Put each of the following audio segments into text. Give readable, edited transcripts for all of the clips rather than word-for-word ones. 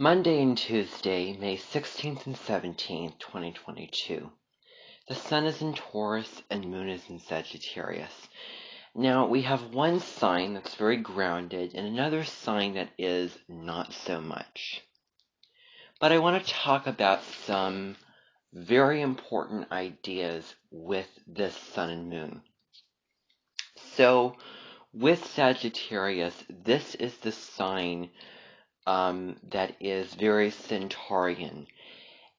Monday and Tuesday, May 16th and 17th, 2022. The Sun is in Taurus and Moon is in Sagittarius. Now, we have one sign that's very grounded and another sign that is not so much. But I want to talk about some very important ideas with this Sun and Moon. So, with Sagittarius, this is the sign that is very Centaurian.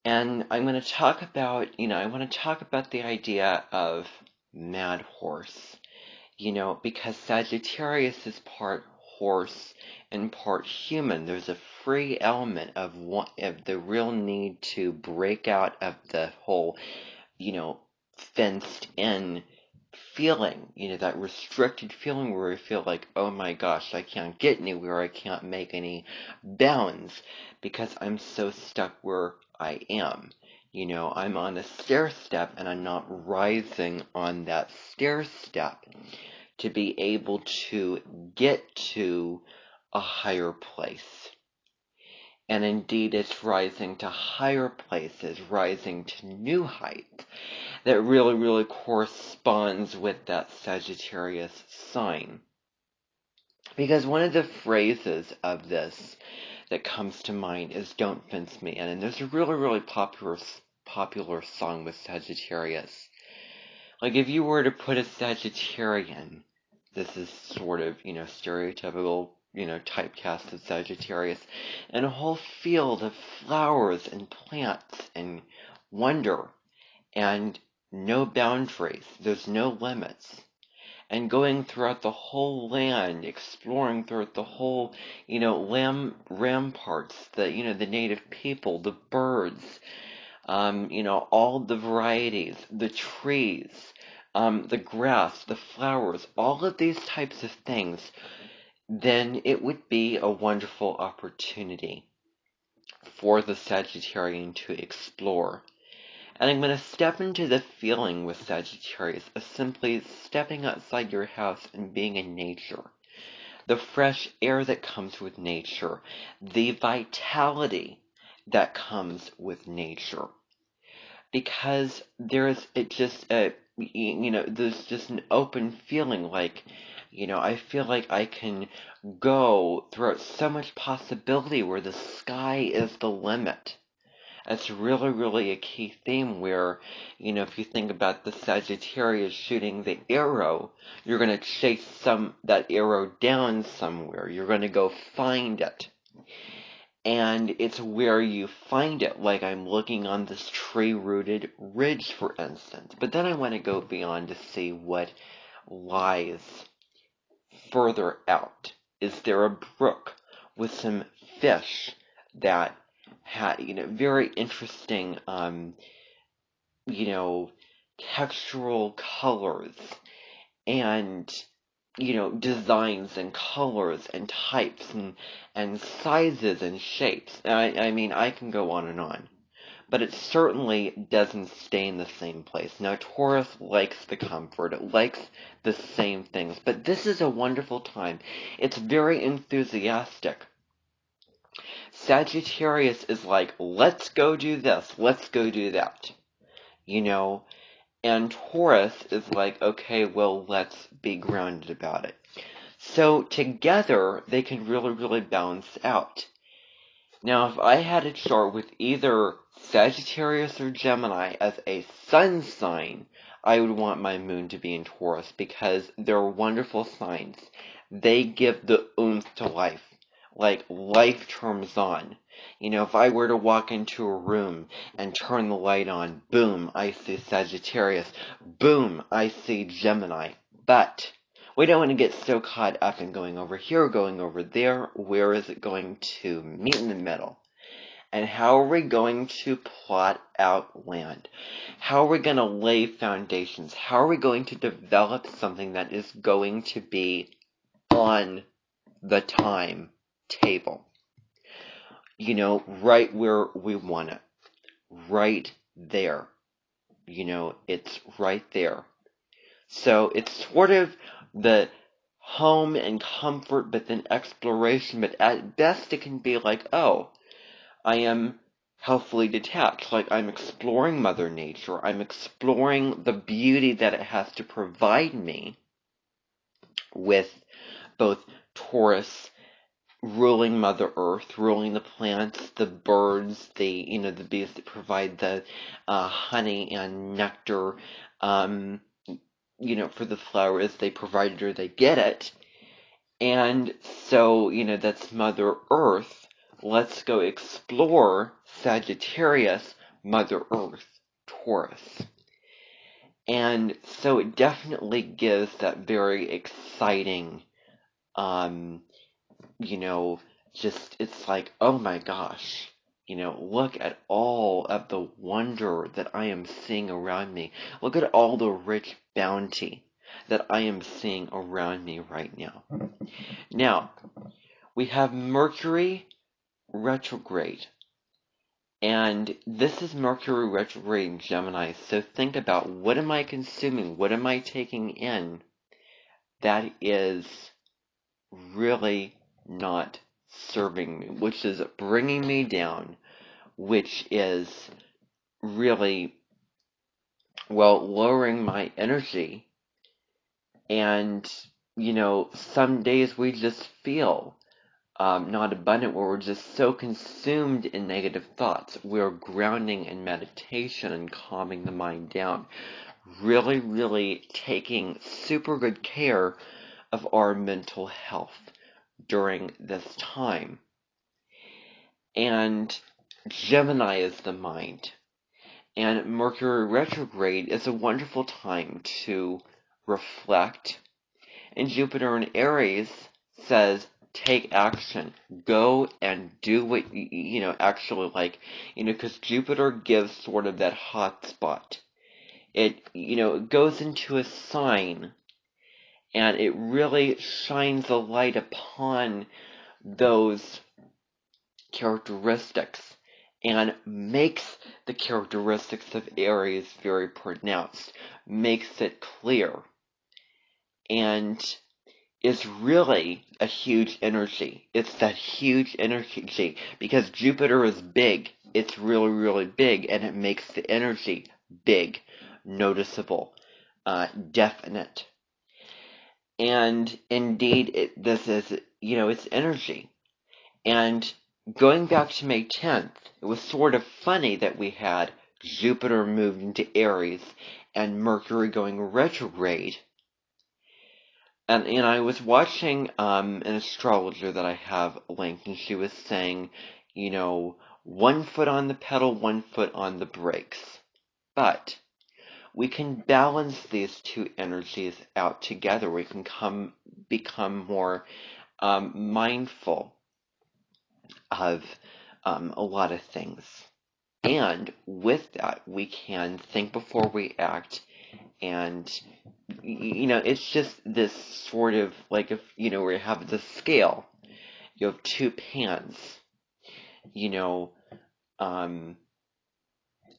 And I'm going to talk about, I want to talk about the idea of mad horse, because Sagittarius is part horse and part human. There's a free element of the real need to break out of the whole, fenced in feeling, that restricted feeling where we feel like, oh my gosh, I can't get anywhere, I can't make any bounds because I'm so stuck where I am. I'm on a stair step and I'm not rising on that stair step to be able to get to a higher place. And indeed, it's rising to higher places, rising to new heights that really corresponds with that Sagittarius sign. Because one of the phrases of this that comes to mind is "Don't fence me in," and there's a really popular song with Sagittarius. Like if you were to put a Sagittarian, this is sort of, stereotypical, typecast of Sagittarius, and a whole field of flowers and plants and wonder and no boundaries, there's no limits, and going throughout the whole land, exploring throughout the whole, ramparts, the native people, the birds, all the varieties, the trees, the grass, the flowers, all of these types of things, then it would be a wonderful opportunity for the Sagittarian to explore. And I'm going to step into the feeling with Sagittarius of simply stepping outside your house and being in nature. The fresh air that comes with nature. The vitality that comes with nature. Because there's just an open feeling like, I feel like I can go throughout so much possibility where the sky is the limit. That's really a key theme where, if you think about the Sagittarius shooting the arrow, you're going to chase that arrow down somewhere. You're going to go find it. And it's where you find it, like I'm looking on this tree-rooted ridge, for instance. But then I want to go beyond to see what lies further out. Is there a brook with some fish that had, very interesting, textural colors and, designs and colors and types and sizes and shapes. I mean, I can go on and on. But it certainly doesn't stay in the same place. Now, Taurus likes the comfort. It likes the same things. But this is a wonderful time. It's very enthusiastic. Sagittarius is like, let's go do this, let's go do that, and Taurus is like, okay, well, let's be grounded about it. So together, they can really balance out. Now, if I had a chart with either Sagittarius or Gemini as a sun sign, I would want my moon to be in Taurus because they're wonderful signs. They give the oomph to life. Like life turns on. If I were to walk into a room and turn the light on, boom, I see Sagittarius. Boom, I see Gemini. But we don't want to get so caught up in going over here, going over there. Where is it going to meet in the middle? And how are we going to plot out land? How are we going to lay foundations? How are we going to develop something that is going to be on the time table, right where we want it, right there, it's right there. So it's sort of the home and comfort, but then exploration, but at best it can be like, oh, I am healthfully detached. Like, I'm exploring Mother Nature. I'm exploring the beauty that it has to provide me with both Taurus ruling Mother Earth, ruling the plants, the birds, the bees that provide the honey and nectar, for the flowers. They provide it or they get it. And so, that's Mother Earth. Let's go explore Sagittarius, Mother Earth, Taurus. And so it definitely gives that very exciting, it's like, oh my gosh, look at all of the wonder that I am seeing around me. Look at all the rich bounty that I am seeing around me right now. Now, we have Mercury retrograde. And this is Mercury retrograde in Gemini. So think about, what am I consuming? What am I taking in that is really not serving me, which is bringing me down, which is really, lowering my energy. And, some days we just feel not abundant, where we're just so consumed in negative thoughts. We're grounding in meditation and calming the mind down. Really, really taking super good care of our mental health during this time. And Gemini is the mind. And Mercury retrograde is a wonderful time to reflect. And Jupiter in Aries says, take action. Go and do what, actually, because Jupiter gives sort of that hot spot. It, it goes into a sign, and it really shines a light upon those characteristics and makes the characteristics of Aries very pronounced, makes it clear, and is really a huge energy. It's that huge energy because Jupiter is big. It's really, really big, and it makes the energy big, noticeable, definite. And indeed, this is, it's energy. And going back to May 10th, it was sort of funny that we had Jupiter moved into Aries and Mercury going retrograde. And I was watching an astrologer that I have linked, and she was saying, 1 foot on the pedal, 1 foot on the brakes. But we can balance these two energies out together. We can become more mindful of a lot of things. And with that, we can think before we act. And, it's just this sort of, like, if, where you have the scale, you have two pans,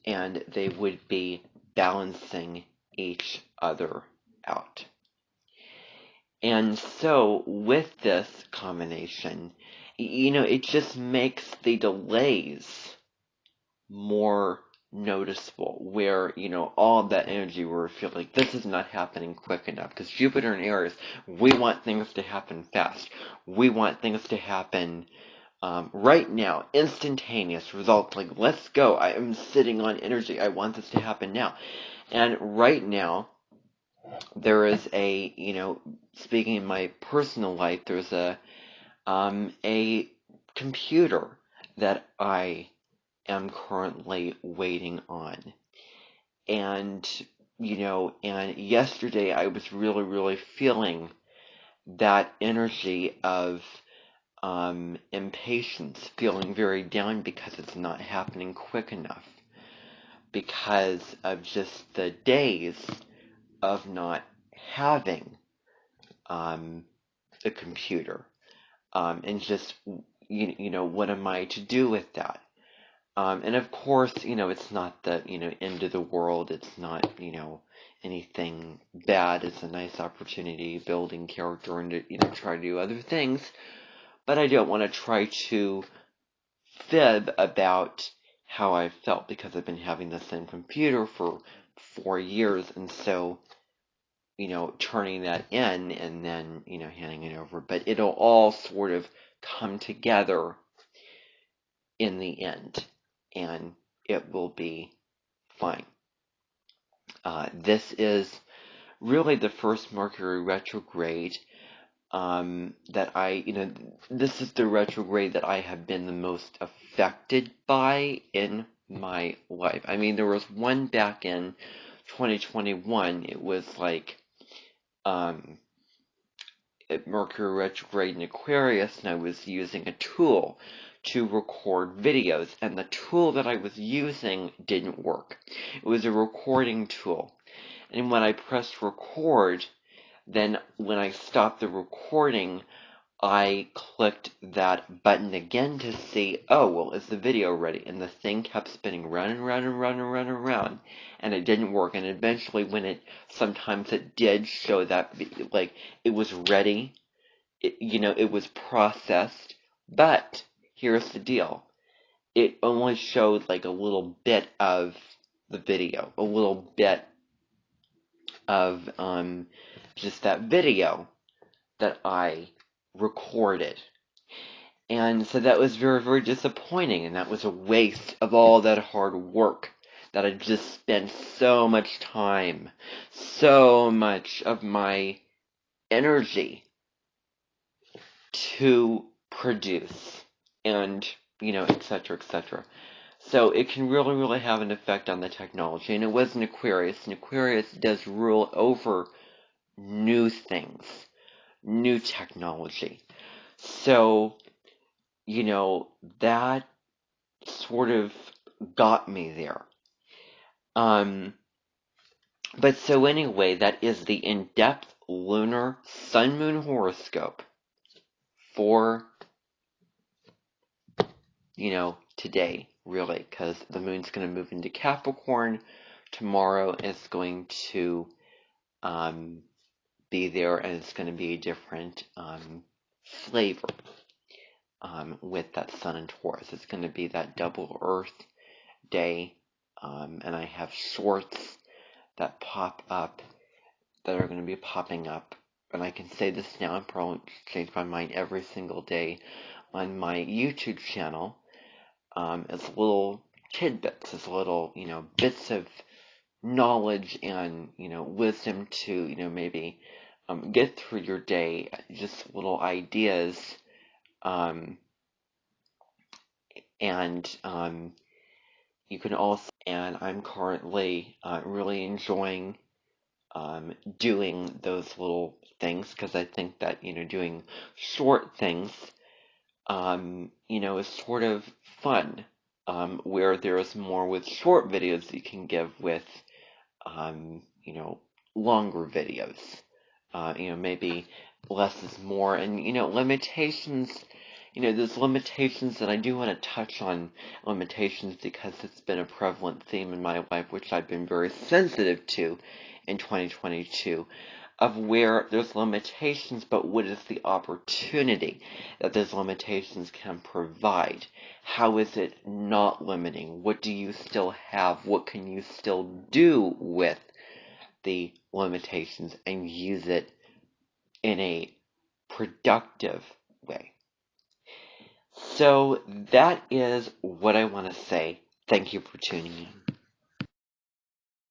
and they would be balancing each other out. And so, with this combination, it just makes the delays more noticeable, where, all of that energy we're feeling like this is not happening quick enough. Because Jupiter in Aries, we want things to happen fast. We want things to happen right now, instantaneous results. Like, let's go. I am sitting on energy. I want this to happen now. And right now, there is speaking in my personal life, there's a computer that I am currently waiting on. And, and yesterday I was really, really feeling that energy of impatience, feeling very down because it's not happening quick enough, because of just the days of not having the computer, and just, what am I to do with that? And of course, it's not the, end of the world. It's not, anything bad. It's a nice opportunity, building character, and to, try to do other things. But I don't want to try to fib about how I felt, because I've been having the same computer for 4 years, and so, turning that in and then, handing it over. But it'll all sort of come together in the end, and it will be fine. This is really the first Mercury retrograde that this is the retrograde that I have been the most affected by in my life. I mean, there was one back in 2021. It was like Mercury retrograde in Aquarius, and I was using a tool to record videos, and the tool that I was using didn't work. It was a recording tool, and when I pressed record, then when I stopped the recording, I clicked that button again to see, oh, well, is the video ready? And the thing kept spinning round and round and round and round and round, and it didn't work. And eventually, sometimes it did show that, like, it was ready, it was processed, but here's the deal. It only showed, like, a little bit of the video, a little bit of, just that video that I recorded. And so that was very, very disappointing, and that was a waste of all that hard work that I just spent so much time, so much of my energy to produce, and, etc., etc. So it can really, really have an effect on the technology. And it was an Aquarius, and Aquarius does rule over new things, new technology. So, that sort of got me there. But so anyway, that is the in-depth lunar sun-moon horoscope for, today, really, because the moon's going to move into Capricorn. Tomorrow it's going to be there, and it's going to be a different flavor with that sun and Taurus. It's going to be that double Earth day, and I have shorts that pop up, that are going to be popping up, and I can say this now, and probably change my mind every single day on my YouTube channel, as little tidbits, as little, bits of knowledge and, wisdom to, maybe get through your day, just little ideas, and you can also, and I'm currently really enjoying doing those little things, because I think that, doing short things, is sort of fun, where there's more with short videos you can give with, longer videos. Maybe less is more, and, limitations, there's limitations, and I do want to touch on limitations, because it's been a prevalent theme in my life, which I've been very sensitive to in 2022, of where there's limitations, but what is the opportunity that those limitations can provide? How is it not limiting? What do you still have? What can you still do with the limitations and use it in a productive way? So that is what I want to say. Thank you for tuning in.